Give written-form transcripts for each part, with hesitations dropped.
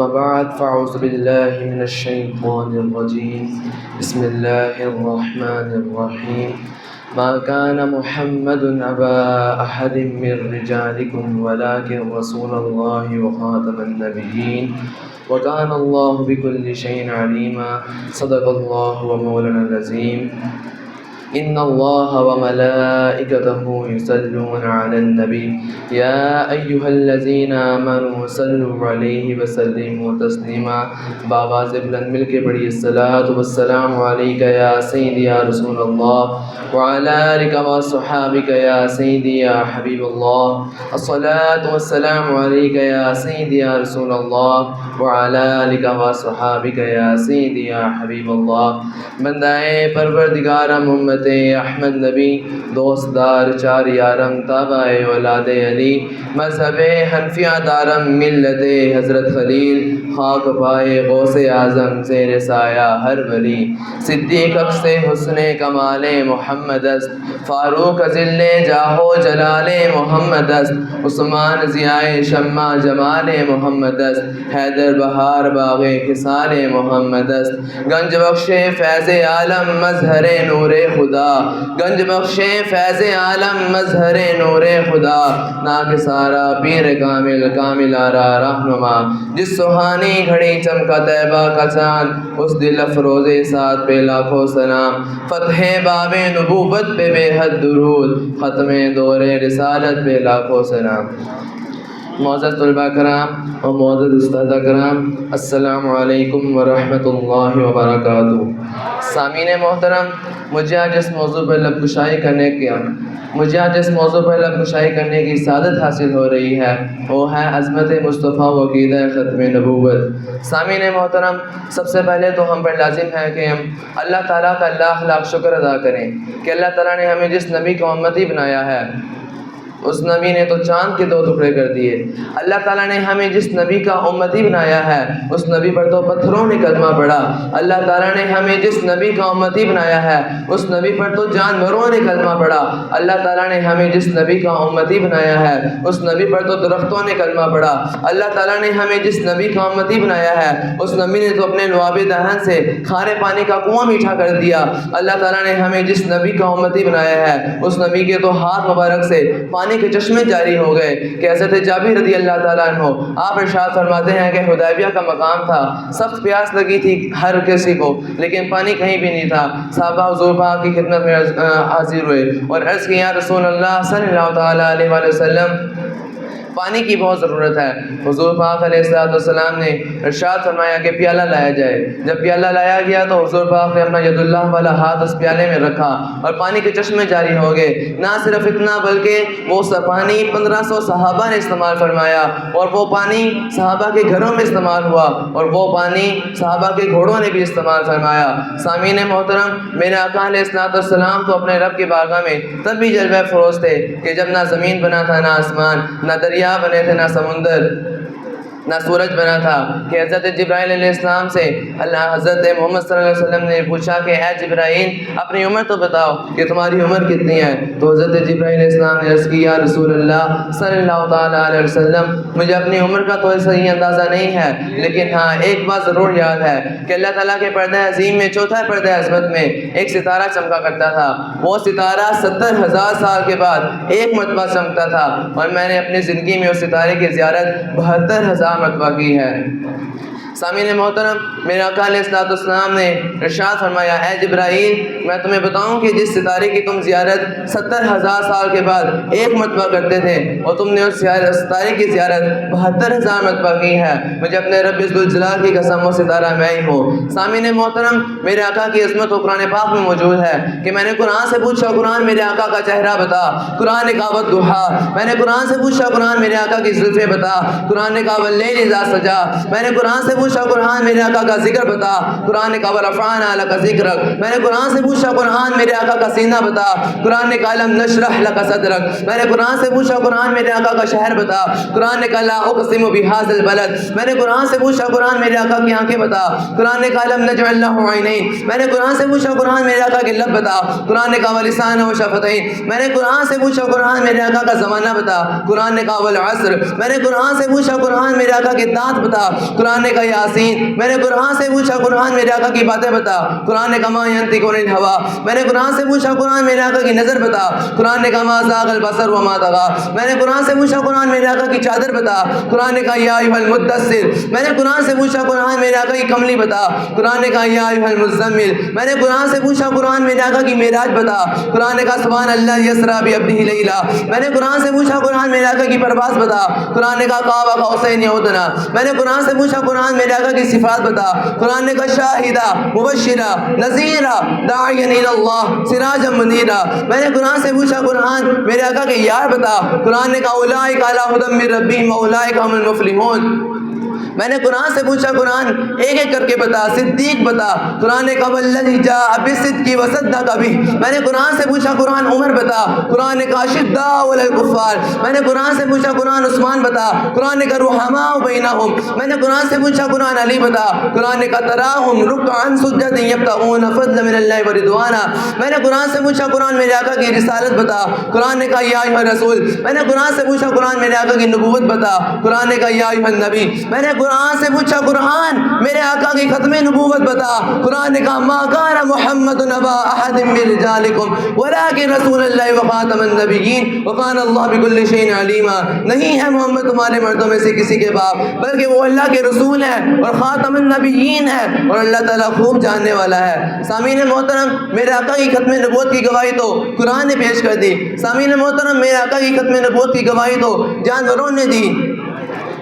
وبعد فأعوذ بالله من الشيطان الرجيم بسم الله الرحمن الرحيم ما كان محمد أبا أحد من رجالكم ولكن رسول الله وخاتم النبيين وكان الله بكل شيء عليما صدق الله ومولانا العظيم إن الله وملائكته يصلون على النبي يا أيها الذين آمنوا صلوا عليه وسلموا تسليما بآواز بلند مل کے پڑھیے الصلاۃ والسلام علیک یا سیدی یا رسول اللہ وعلى آلك وصحابك يا سيدي يا حبيب الله الصلاة والسلام عليك يا سيدي يا رسول الله وعلى آلك وصحابك يا سيدي يا حبيب الله بندائے پروردگار محمد احمد نبی دوستدار چار یارم تابع اولاد علی مذہب حنفیہ دارم ملت حضرت خلیل خاک پائے غوث اعظم زیر سایہ ہر ولی صدیق اکس حسن کمال محمد است فاروق ذل جاہو جلال محمد است عثمان ضیائے شمع جمال محمد است حیدر بہار باغ خصال محمد است گنج بخش فیض عالم مظہر نور خدا گنج بخش فیض عالم مظہر نور خدا ناک سارا پیر کامل کامل آرا رہنما جس سہانی گھڑی چمکا طیبہ کا چاند اس دل افروز ساتھ پہ لاکھوں سلام فتح باب نبوت پہ بے حد درود ختم دور رسالت پہ لاکھوں سلام معزز طلباء کرام اور معزز استاد کرام السلام علیکم ورحمۃ اللہ وبرکاتہ۔ سامعین محترم، مجھے آج اس موضوع پر لب گشائی کرنے کی سعادت حاصل ہو رہی ہے، وہ ہے عظمت مصطفیٰ و عقیدہ ختم نبوت۔ سامعین محترم، سب سے پہلے تو ہم پر لازم ہے کہ ہم اللہ تعالیٰ کا لاکھ لاکھ شکر ادا کریں کہ اللہ تعالیٰ نے ہمیں جس نبی کا امتی بنایا ہے اس نبی نے تو چاند کے 2 ٹکڑے کر دیے۔ اللہ تعالیٰ نے ہمیں جس نبی کا امتی بنایا ہے اس نبی پر تو پتھروں نے کلمہ پڑھا۔ اللہ تعالیٰ نے ہمیں جس نبی کا امتی بنایا ہے اس نبی پر تو جانوروں نے کلمہ پڑھا۔ اللہ تعالیٰ نے ہمیں جس نبی کا امتی بنایا ہے اس نبی پر تو درختوں نے کلمہ پڑھا۔ اللہ تعالیٰ نے ہمیں جس نبی کا امتی بنایا ہے اس نبی نے تو اپنے لعاب دہن سے کھارے پانی کا کنواں میٹھا کر دیا۔ اللہ تعالیٰ نے ہمیں جس نبی کا امتی بنایا ہے اس نبی کے تو ہاتھ مبارک سے پانی کے چشمے جاری ہو گئے کہ حضرت جابر رضی اللہ تعالیٰ عنہ آپ ارشاد فرماتے ہیں کہ حدیبیہ کا مقام تھا، سخت پیاس لگی تھی ہر کسی کو لیکن پانی کہیں بھی نہیں تھا۔ صحابہ حضور پاک کی خدمت میں حاضر ہوئے اور عرض کیا یا رسول اللہ صلی اللہ تعالیٰ علیہ وآلہ وسلم پانی کی بہت ضرورت ہے۔ حضور پاک علیہ السلام نے ارشاد فرمایا کہ پیالہ لایا جائے۔ جب پیالہ لایا گیا تو حضور پاک نے اپنا ید اللہ والا ہاتھ اس پیالے میں رکھا اور پانی کے چشمے جاری ہو گئے۔ نہ صرف اتنا بلکہ وہ پانی 1500 صحابہ نے استعمال فرمایا اور وہ پانی صحابہ کے گھروں میں استعمال ہوا اور وہ پانی صحابہ کے گھوڑوں نے بھی استعمال فرمایا۔ سامعین محترم، میرے آقا علیہ السلام تو اپنے رب کی بارگاہ میں تب بھی جلوہ فروز تھے کہ جب نہ زمین بنا تھا نہ آسمان، نہ دریا بنے تھے نہ سمندر، نہ سورج بنا تھا کہ حضرت جبرائیل علیہ السلام سے حضرت محمد صلی اللہ علیہ وسلم نے پوچھا کہ اے جبرائیل اپنی عمر تو بتاؤ کہ تمہاری عمر کتنی ہے؟ تو حضرت جبرائیل علیہ السلام نے عرض کی یا رسول اللہ صلی اللہ تعالیٰ علیہ وسلم مجھے اپنی عمر کا تو صحیح اندازہ نہیں ہے لیکن ہاں ایک بات ضرور یاد ہے کہ اللہ تعالیٰ کے پردہ عظیم میں چوتھا پردہ عظمت میں ایک ستارہ چمکا کرتا تھا۔ وہ ستارہ 70,000 سال کے بعد ایک مرتبہ چمکتا تھا اور میں نے اپنی زندگی میں اس ستارے کی زیارت 72,000 مرتبہ کی ہے۔ سامعین محترم، میرے آقا علیہ السلام نے ارشاد فرمایا اے جبرائیل میں تمہیں بتاؤں کہ جس ستارے کی تم زیارت 70,000 سال کے بعد ایک مرتبہ کرتے تھے اور تم نے اس ستارے کی زیارت 72,000 مرتبہ کی ہے، مجھے اپنے رب ذوالجلال کی قسم وہ ستارہ میں ہی ہوں۔ سامعین محترم، میرے آقا کی عظمت و قرآن پاک میں موجود ہے کہ میں نے قرآن سے پوچھا قرآن میرے آقا کا چہرہ بتا، قرآن نے کہا والضحیٰ۔ میں نے قرآن سے پوچھا قرآن میرے آقا کی زلفیں بتا، قرآن نے کہا واللیل اذا سجا۔ میں نے قرآن سے پوچھا قرآن میرے آقا کا ذکر بتا، قرآن نے کہا ورفعنا لک ذکرک۔ میں نے قرآن سے پوچھا قرآن میرے آقا کا سینہ بتا، قرآن نے کہا لم نشرح لک صدرک۔ میں نے قرآن سے پوچھا قرآن میرے آقا کا شہر بتا، قرآن نے کہا لا اقسم بہذا البلد۔ میں نے قرآن سے پوچھا قرآن میرے آقا کی آنکھیں بتا، قرآن نے کہا لم نجعل له عینین۔ میں نے قرآن سے پوچھا قرآن میرے آقا کے لب بتا، قرآن نے کہا ولسانہ وشفتین۔ میں نے قرآن سے پوچھا قرآن میرے آقا کا زمانہ بتا، قرآن نے کہا والعصر۔ میں نے قرآن سے پوچھا قرآن میرے میرے آقا کی دانت بتا، قرآن نے کہا یاسین۔ میں نے قرآن سے پوچھا قرآن میرے آقا کی باتیں بتا، قرآن نے کہا ما ینطق عن الہوی۔ میں نے قرآن سے پوچھا قرآن میرے آقا کی نظر بتا، قرآن نے کہا ما زاغ البصر وما طغی۔ میں نے قرآن سے پوچھا قرآن میرے آقا کی چادر بتا، قرآن نے کہا یا ایھا المدثر۔ میں نے قرآن سے پوچھا قرآن میرے آقا کی کملی بتا، قرآن نے کہا یا ایھا المزمل۔ میں نے قرآن سے پوچھا قرآن میرے آقا کی معراج بتا، قرآن نے کہا سبحان اللہ یسریٰ بعبدہ لیلا۔ میں نے قرآن سے پوچھا قرآن میرے آقا کی پرواز بتا، قرآن نے کہا قاب قوسین او ادنیٰ۔ میں نے قرآن سے پوچھا قرآن میرے آقا کی صفات بتا، قرآن نے کہا شاہدہ مبشرہ نذیرہ داعیا الی اللہ سراجا منیرا۔ میں نے قرآن سے پوچھا قرآن میرے آقا کے یار بتا، قرآن نے کہا اولئک علی ھدی من ربہم واولئک ھم المفلحون۔ میں نے قرآن سے پوچھا قرآن ایک ایک کر کے بتا، صدیق بتا، قرآن نے کہا والذی جاء بالصدق وصدق بہ۔ میں نے قرآن سے پوچھا قرآن عمر بتا، قرآن نے کہا اشداء علی الکفار۔ میں نے قرآن سے پوچھا قرآن عثمان بتا، قرآن نے کہا رحماء بینہم۔ میں نے قرآن سے پوچھا قرآن علی بتا، قرآن نے کہا تراہم رکعا سجدا یبتغون فضلا من اللہ ورضوانا۔ میں نے قرآن سے پوچھا قرآن میرے آقا کی رسالت بتا، قرآن نے کہا یا ایھا الرسول۔ میں نے قرآن سے پوچھا قرآن میرے آقا کی نبوت بتا، قرآن نے کہا یا ایھا النبی۔ میں نے قرآن سے پوچھا قرآن میرے آقا کی ختم نبوت بتا، قرآن نے کہا ما کان محمد ابا احد من رجالکم ولکن رسول اللہ وخاتم النبیین وکان اللہ بکل شیء علیما۔ نہیں ہے محمد تمہارے مردوں میں سے کسی کے باپ، بلکہ وہ اللہ کے رسول ہیں اور خاتم النبیین ہے اور اللہ تعالیٰ خوب جاننے والا ہے۔ سامعین محترم، میرے آقا کی ختم نبوت کی گواہی تو قرآن نے پیش کر دی۔ سامعین محترم، میرے آقا کی ختم نبوت کی گواہی تو جانوروں نے دی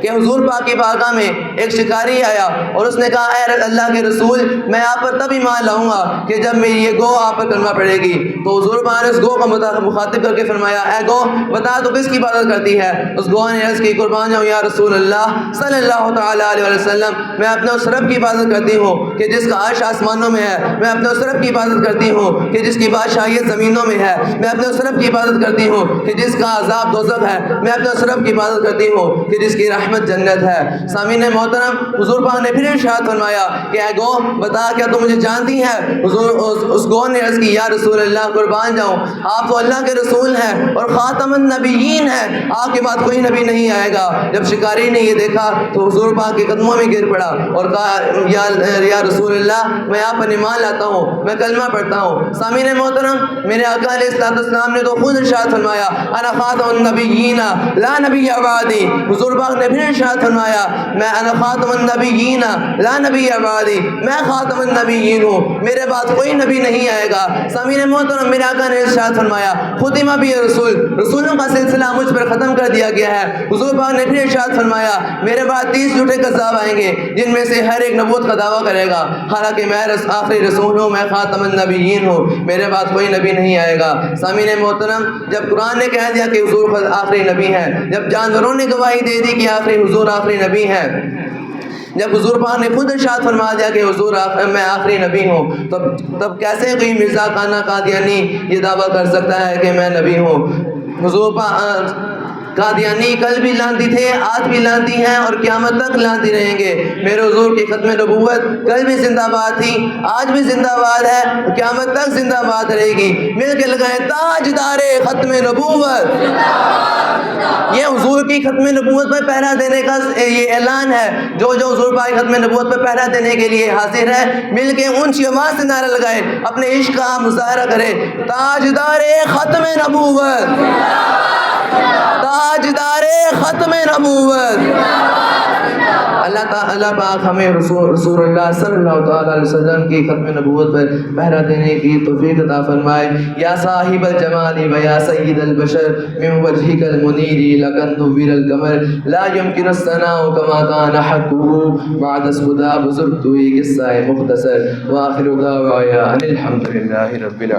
کہ حضور پاک کی بارگاہ میں ایک شکاری آیا اور اس نے کہا اے اللہ کے رسول میں آپ پر تب ایمان لاؤں گا کہ جب میری یہ گو آپ پر کلمہ پڑے گی۔ تو حضور پاک نے اس گو کو مخاطب کر کے فرمایا اے گو بتا تو کس کی عبادت کرتی ہے؟ اس گو نے عرض کی قربان جاؤں یا رسول اللہ صلی اللہ تعالیٰ علیہ وسلم، میں اپنے اس رب کی عبادت کرتی ہوں کہ جس کا عرش آسمانوں میں ہے، میں اپنے اس رب کی عبادت کرتی ہوں کہ جس کی بادشاہیت زمینوں میں ہے، میں اپنے اس رب کی عبادت کرتی ہوں کہ جس کا عذاب دوزخ ہے، میں اپنے اس رب کی عبادت کرتی ہوں کہ جس کی رحمت جنت ہے۔ سامعین محترم، حضور پاک نے پھر ارشاد فرمایا کہ اے گو بتا کیا تو مجھے جانتی ہے؟ حضور اس گو نے عرض کی یا رسول اللہ قربان جاؤں آپ تو اللہ کے رسول ہیں اور خاتم النبیین ہیں، آپ کے بعد کوئی نبی نہیں آئے گا۔ جب شکاری نے یہ دیکھا تو حضور پاک کے قدموں میں گر پڑا اور کہا یا رسول اللہ میں آپ پر ایمان لاتا ہوں، میں کلمہ پڑھتا ہوں۔ سامعین محترم، میرے آقا علیہ السلام نے تو خود ارشاد فرمایا انا خاتم النبیین لا نبی بعدی۔ حضور پاک نے پھر ارشاد فرمایا میں انا خاتم النبیین لا نبی بعدی، میں خاتم النبیین ہوں، میرے بعد کوئی نبی نہیں آئے گا۔ سامعین محترم، میرے آقا نے ارشاد فرمایا ختم بی رسول، رسولوں کا سلسلہ مجھ پر ختم کر دیا گیا ہے۔ حضور پاک نے پھر ارشاد فرمایا میرے بعد 30 جھوٹے کذاب آئیں گے جن میں سے ہر ایک نبوت کا دعویٰ کرے گا، حالانکہ میں آخری رسول ہوں، میں خاتم النبیین ہوں، میرے بعد کوئی نبی نہیں آئے گا۔ سامعین محترم، جب قرآن نے کہہ دیا کہ حضور آخری نبی ہے، جب جانوروں نے گواہی دے دی کہ آخری حضور آخری نبی ہے، جب حضور پاک نے خود ارشاد فرما دیا کہ حضور میں آخری نبی ہوں، تب کیسے کوئی مرزا کانا قادیانی یہ دعویٰ کر سکتا ہے کہ میں نبی ہوں؟ حضور پاک قادیانی کل بھی لانتی تھے، آج بھی لانتی ہیں اور قیامت تک لانتی رہیں گے۔ میرے حضور کی ختم نبوت کل بھی زندہ باد تھی، آج بھی زندہ باد ہے، قیامت تک زندہ باد رہے گی۔ مل کے لگائیں تاجدار ختم نبوت۔ یہ حضور کی ختم نبوت پر پہرا دینے کا یہ اعلان ہے، جو حضور پاک ختم نبوت پر پہرا دینے کے لیے حاضر ہے مل کے اونچی آواز سے نعرہ لگائے، اپنے عشق کا مظاہرہ کرے تاجدار ختم نبوت، تاجدار ختم نبوت۔ اللہ پاک ہمیں رسول اللہ صلی اللہ تعالیٰ علیہ وسلم کی ختم نبوت پر پہرا دینے کی توفیق عطا فرمائے۔ یا صاحب الجمال و یا سید البشر من وجهک المنیر لقد نور القمر لا يمكن الثناء كما كان حقه بعد اسبدا بزرگ تو یہ قصہ مختصر، وآخر دعوایا ان الحمد للہ رب العالمین۔